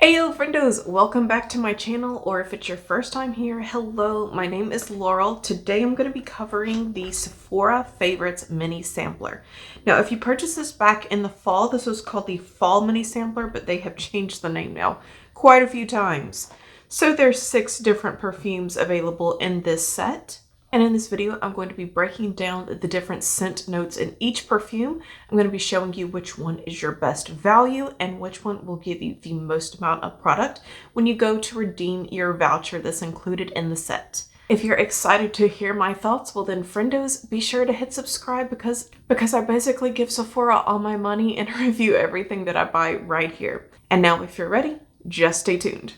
Heyo Friendos, welcome back to my channel, or if it's your first time here, hello, my name is Laurel. Today I'm going to be covering the Sephora Favorites Mini Sampler. Now if you purchased this back in the fall, this was called the Fall Mini Sampler, but they have changed the name now quite a few times. So there's 6 different perfumes available in this set. And in this video, I'm going to be breaking down the different scent notes in each perfume. I'm going to be showing you which one is your best value and which one will give you the most amount of product when you go to redeem your voucher that's included in the set. If you're excited to hear my thoughts, well then Friendos, be sure to hit subscribe because I basically give Sephora all my money and review everything that I buy right here. And now if you're ready, just stay tuned.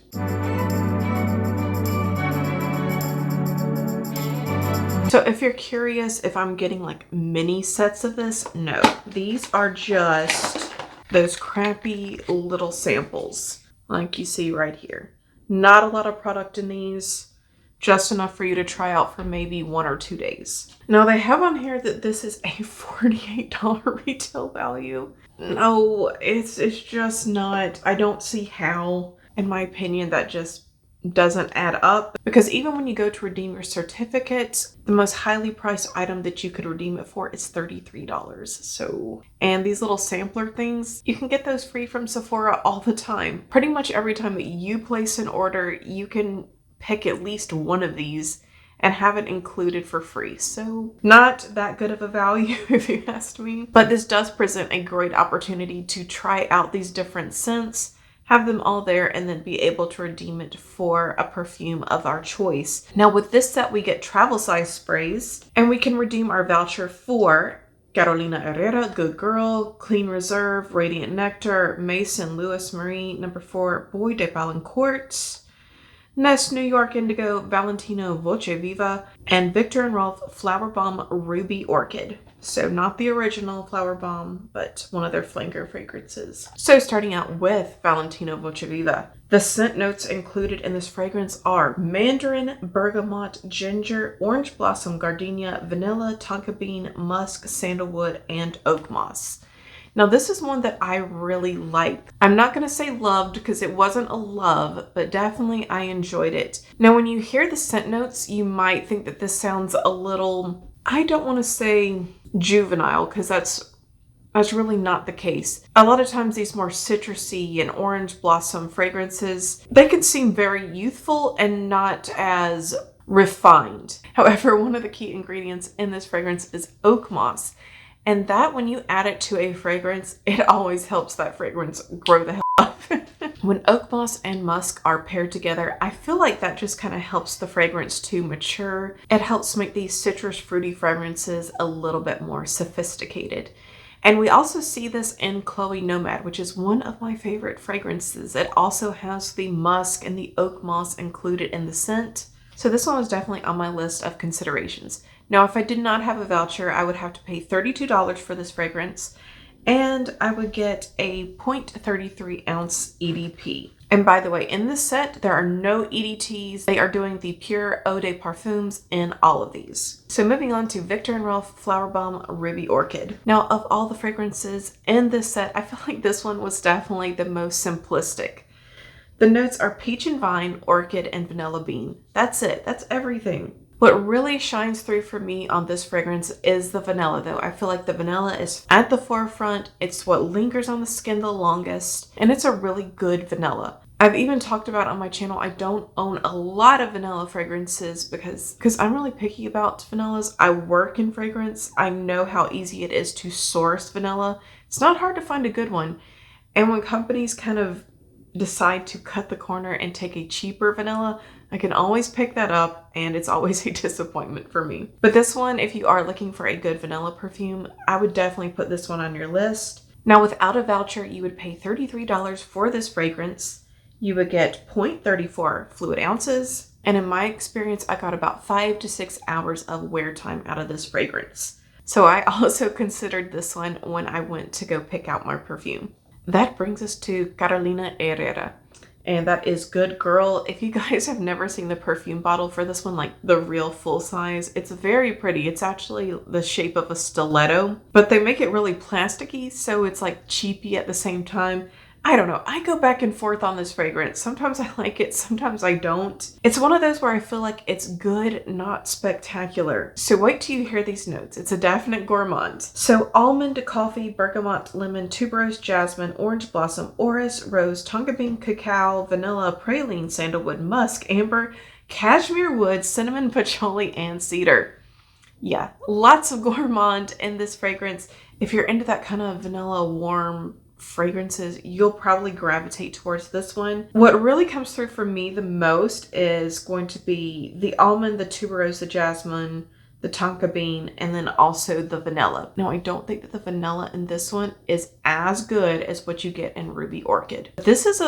So if you're curious if I'm getting like mini sets of this, no. These are just those crappy little samples like you see right here. Not a lot of product in these, just enough for you to try out for maybe 1 or 2 days. Now they have on here that this is a $48 retail value. No, it's just not. I don't see how, in my opinion, that just doesn't add up, because even when you go to redeem your certificate, the most highly priced item that you could redeem it for is $33. So, and these little sampler things, you can get those free from Sephora all the time. Pretty much every time that you place an order, you can pick at least one of these and have it included for free. So not that good of a value if you asked me, but this does present a great opportunity to try out these different scents, have them all there, and then be able to redeem it for a perfume of our choice. Now with this set, we get travel size sprays, and we can redeem our voucher for Carolina Herrera, Good Girl, Clean Reserve, Radiant Nectar, Maison, Louis Marie, number 4, Bois de Valancourt, Nest, New York, Indigo, Valentino, Voce, Viva, and Viktor&Rolf Flowerbomb, Ruby Orchid. So not the original Flowerbomb, but one of their flanker fragrances. So starting out with Valentino Voce Viva. The scent notes included in this fragrance are mandarin, bergamot, ginger, orange blossom, gardenia, vanilla, tonka bean, musk, sandalwood, and oak moss. Now this is one that I really liked. I'm not going to say loved because it wasn't a love, but definitely I enjoyed it. Now when you hear the scent notes, you might think that this sounds a little, I don't want to say juvenile, because that's really not the case. A lot of times these more citrusy and orange blossom fragrances, they can seem very youthful and not as refined. However, one of the key ingredients in this fragrance is oak moss. And that, when you add it to a fragrance, it always helps that fragrance grow the hell up. When oak moss and musk are paired together, I feel like that just kind of helps the fragrance to mature. It helps make these citrus fruity fragrances a little bit more sophisticated. And we also see this in Chloe Nomad, which is one of my favorite fragrances. It also has the musk and the oak moss included in the scent. So this one was definitely on my list of considerations. Now, if I did not have a voucher, I would have to pay $32 for this fragrance, and I would get a 0.33 ounce EDP. And by the way, in this set, there are no EDTs. They are doing the pure eau de parfums in all of these. So moving on to Viktor&Rolf Flowerbomb Ruby Orchid. Now, of all the fragrances in this set, I feel like this one was definitely the most simplistic. The notes are peach and vine, orchid, and vanilla bean. That's it. That's everything. What really shines through for me on this fragrance is the vanilla, though. I feel like the vanilla is at the forefront. It's what lingers on the skin the longest, and it's a really good vanilla. I've even talked about on my channel, I don't own a lot of vanilla fragrances because I'm really picky about vanillas. I work in fragrance. I know how easy it is to source vanilla. It's not hard to find a good one. And when companies kind of decide to cut the corner and take a cheaper vanilla, I can always pick that up, and it's always a disappointment for me. But this one, if you are looking for a good vanilla perfume, I would definitely put this one on your list. Now without a voucher, you would pay $33 for this fragrance. You would get 0.34 fluid ounces, and in my experience, I got about 5 to 6 hours of wear time out of this fragrance. So I also considered this one when I went to go pick out my perfume. That brings us to Carolina Herrera, and that is Good Girl. If you guys have never seen the perfume bottle for this one, like the real full size, it's very pretty. It's actually the shape of a stiletto, but they make it really plasticky, so it's like cheapy at the same time. I don't know. I go back and forth on this fragrance. Sometimes I like it, sometimes I don't. It's one of those where I feel like it's good, not spectacular. So wait till you hear these notes. It's a definite gourmand. So almond, coffee, bergamot, lemon, tuberose, jasmine, orange blossom, orris, rose, tonka bean, cacao, vanilla, praline, sandalwood, musk, amber, cashmere wood, cinnamon, patchouli, and cedar. Yeah, lots of gourmand in this fragrance. If you're into that kind of vanilla warm fragrances, you'll probably gravitate towards this one. What really comes through for me the most is going to be the almond, the tuberose, the jasmine, the tonka bean, and then also the vanilla. Now, I don't think that the vanilla in this one is as good as what you get in Ruby Orchid. This is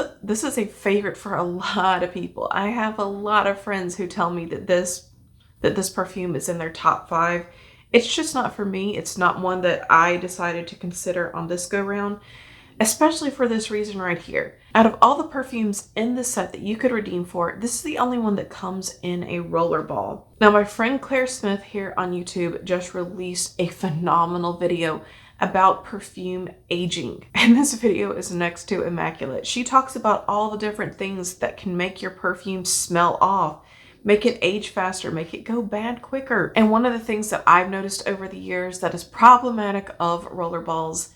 a favorite for a lot of people. I have a lot of friends who tell me that this perfume is in their top 5. It's just not for me. It's not one that I decided to consider on this go round, especially for this reason right here. Out of all the perfumes in the set that you could redeem for, this is the only one that comes in a roller ball. Now, my friend Claire Smith here on YouTube just released a phenomenal video about perfume aging, and this video is next to immaculate. She talks about all the different things that can make your perfume smell off, make it age faster, make it go bad quicker. And one of the things that I've noticed over the years that is problematic of roller balls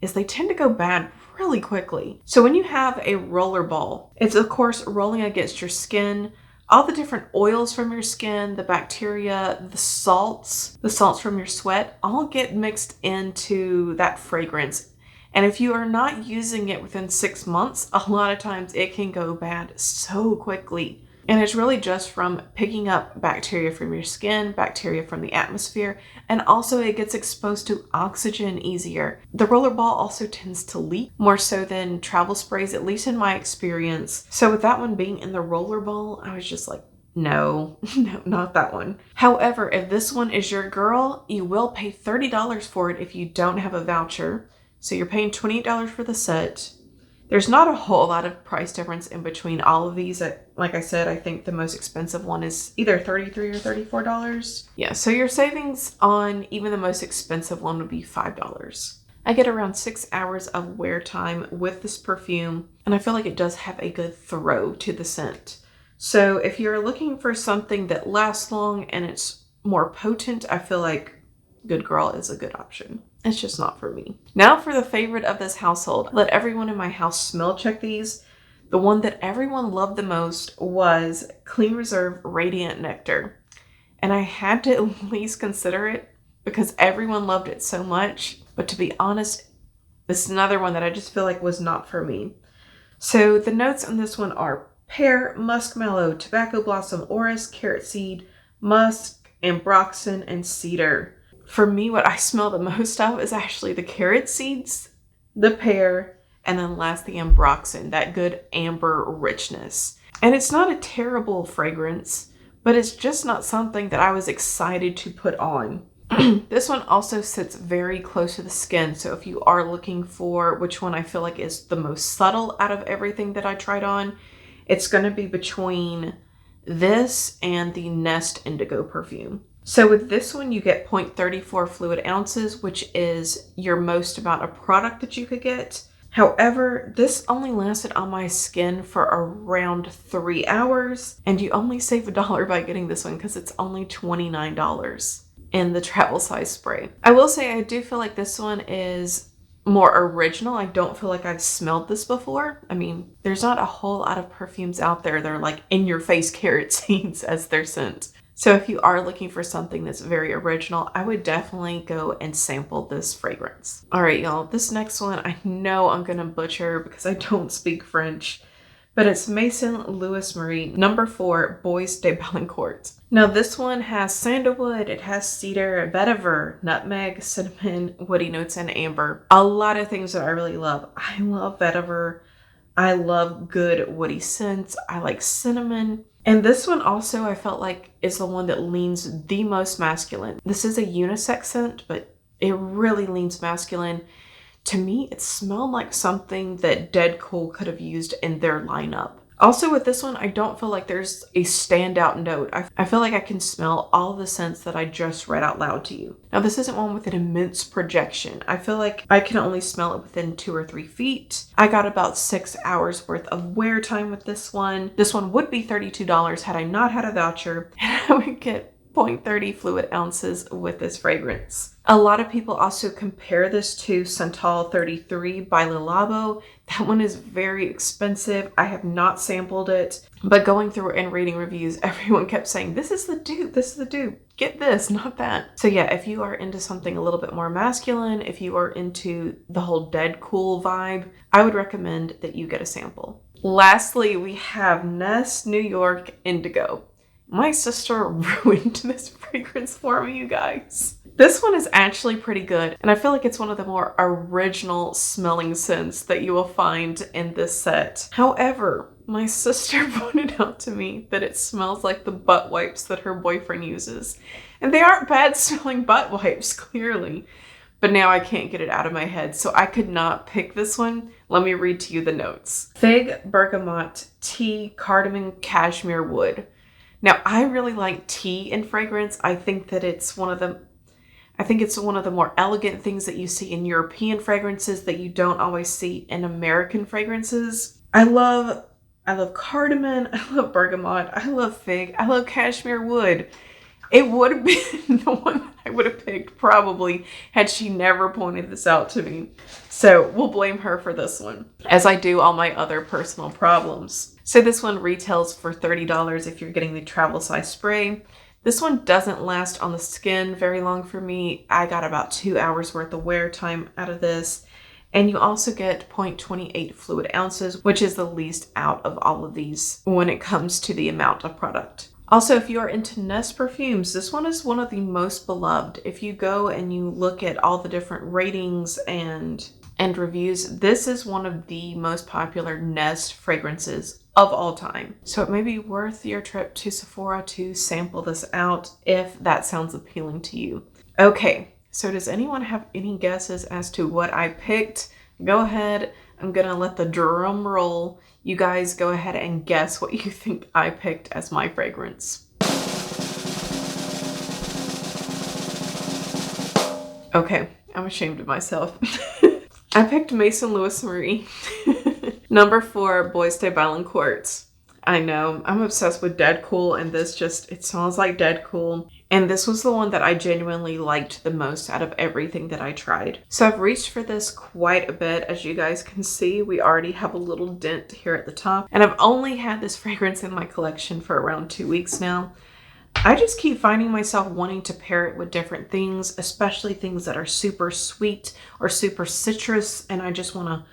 is they tend to go bad really quickly. So when you have a roller ball, it's of course rolling against your skin, all the different oils from your skin, the bacteria, the salts from your sweat, all get mixed into that fragrance. And if you are not using it within 6 months, a lot of times it can go bad so quickly. And it's really just from picking up bacteria from your skin, bacteria from the atmosphere, and also it gets exposed to oxygen easier. The roller ball also tends to leak more so than travel sprays, at least in my experience. So with that one being in the roller ball, I was just like, no, not that one. However, if this one is your girl, you will pay $30 for it if you don't have a voucher. So you're paying $28 for the set. There's not a whole lot of price difference in between all of these. Like I said, I think the most expensive one is either $33 or $34. Yeah, so your savings on even the most expensive one would be $5. I get around 6 hours of wear time with this perfume, and I feel like it does have a good throw to the scent. So if you're looking for something that lasts long and it's more potent, I feel like Good Girl is a good option. It's just not for me. Now for the favorite of this household. Let everyone in my house smell check these. The one that everyone loved the most was Clean Reserve Radiant Nectar. And I had to at least consider it because everyone loved it so much. But to be honest, this is another one that I just feel like was not for me. So the notes on this one are pear, muskmallow, tobacco blossom, orris, carrot seed, musk, ambroxan, and cedar. For me, what I smell the most of is actually the carrot seeds, the pear, and then last the ambroxan, that good amber richness. And it's not a terrible fragrance, but it's just not something that I was excited to put on. This one also sits very close to the skin. So if you are looking for which one I feel like is the most subtle out of everything that I tried on, it's going to be between this and the Nest Indigo perfume. So with this one, you get 0.34 fluid ounces, which is your most amount of product that you could get. However, this only lasted on my skin for around 3 hours, and you only save $1 by getting this one because it's only $29 in the travel size spray. I will say I do feel like this one is more original. I don't feel like I've smelled this before. I mean, there's not a whole lot of perfumes out there that are like in your face carrot seeds as their scent. So if you are looking for something that's very original, I would definitely go and sample this fragrance. All right, y'all, this next one, I know I'm gonna butcher because I don't speak French, but it's Maison Louis Marie number 4 Bois de Belincourt. Now this one has sandalwood, it has cedar, vetiver, nutmeg, cinnamon, woody notes, and amber. A lot of things that I really love. I love vetiver. I love good woody scents. I like cinnamon. And this one also I felt like is the one that leans the most masculine. This is a unisex scent, but it really leans masculine. To me, it smelled like something that Dead Cool could have used in their lineup. Also with this one, I don't feel like there's a standout note. I feel like I can smell all the scents that I just read out loud to you. Now this isn't one with an immense projection. I feel like I can only smell it within 2 or 3 feet. I got about 6 hours worth of wear time with this one. This one would be $32 had I not had a voucher, and I would get 0.30 fluid ounces with this fragrance. A lot of people also compare this to Santal 33 by Le Labo. That one is very expensive. I have not sampled it, but going through and reading reviews, everyone kept saying, this is the dupe, this is the dupe. Get this, not that. So yeah, if you are into something a little bit more masculine, if you are into the whole dead cool vibe, I would recommend that you get a sample. Lastly, we have Nest New York Indigo. My sister ruined this fragrance for me, you guys. This one is actually pretty good, and I feel like it's one of the more original smelling scents that you will find in this set. However, my sister pointed out to me that it smells like the butt wipes that her boyfriend uses. And they aren't bad smelling butt wipes, clearly. But now I can't get it out of my head, so I could not pick this one. Let me read to you the notes. Fig, bergamot, tea, cardamom, cashmere wood. Now, I really like tea in fragrance. I think that it's one of the more elegant things that you see in European fragrances that you don't always see in American fragrances. I love cardamom, I love bergamot, I love fig, I love cashmere wood. It would have been the one that I would have picked probably had she never pointed this out to me. So we'll blame her for this one, as I do all my other personal problems. So this one retails for $30 if you're getting the travel size spray. This one doesn't last on the skin very long for me. I got about 2 hours worth of wear time out of this. And you also get 0.28 fluid ounces, which is the least out of all of these when it comes to the amount of product. Also, if you are into Nest perfumes, this one is one of the most beloved. If you go and you look at all the different ratings and reviews, this is one of the most popular Nest fragrances of all time. So it may be worth your trip to Sephora to sample this out if that sounds appealing to you. Okay, so does anyone have any guesses as to what I picked? Go ahead. I'm gonna let the drum roll. You guys go ahead and guess what you think I picked as my fragrance. Okay, I'm ashamed of myself. I picked Maison Louis Marie. Number 4, Bois de Ballon Quartz. I know, I'm obsessed with Dead Cool, and this just, it smells like Dead Cool. And this was the one that I genuinely liked the most out of everything that I tried. So I've reached for this quite a bit. As you guys can see, we already have a little dent here at the top. And I've only had this fragrance in my collection for around 2 weeks now. I just keep finding myself wanting to pair it with different things, especially things that are super sweet or super citrus, and I just want to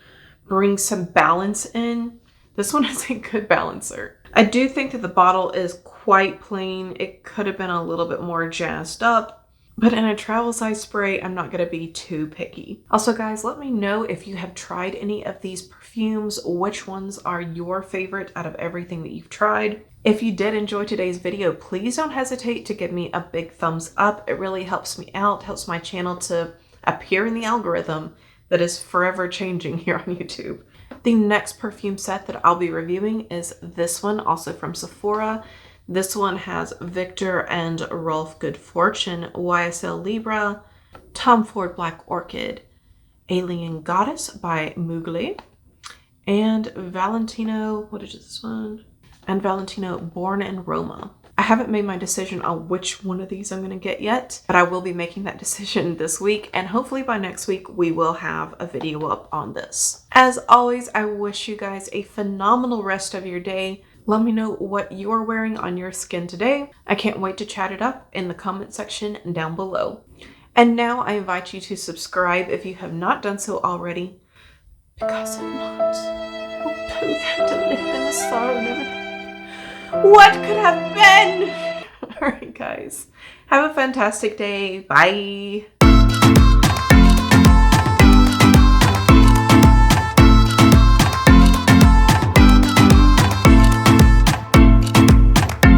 bring some balance in. This one is a good balancer. I do think that the bottle is quite plain. It could have been a little bit more jazzed up, but in a travel size spray, I'm not going to be too picky. Also, guys, let me know if you have tried any of these perfumes, which ones are your favorite out of everything that you've tried. If you did enjoy today's video, please don't hesitate to give me a big thumbs up. It really helps me out, helps my channel to appear in the algorithm that is forever changing here on YouTube. The next perfume set that I'll be reviewing is this one, also from Sephora. This one has Viktor&Rolf Good Fortune, YSL Libra, Tom Ford Black Orchid, Alien Goddess by Mugler, and Valentino, what is this one? And Valentino Born in Roma. I haven't made my decision on which one of these I'm going to get yet, but I will be making that decision this week, and hopefully by next week we will have a video up on this. As always, I wish you guys a phenomenal rest of your day. Let me know what you're wearing on your skin today. I can't wait to chat it up in the comment section down below. And now I invite you to subscribe if you have not done so already, because if not, we'll both have to live in the sorrow never. What could have been? All right, guys. Have a fantastic day. Bye.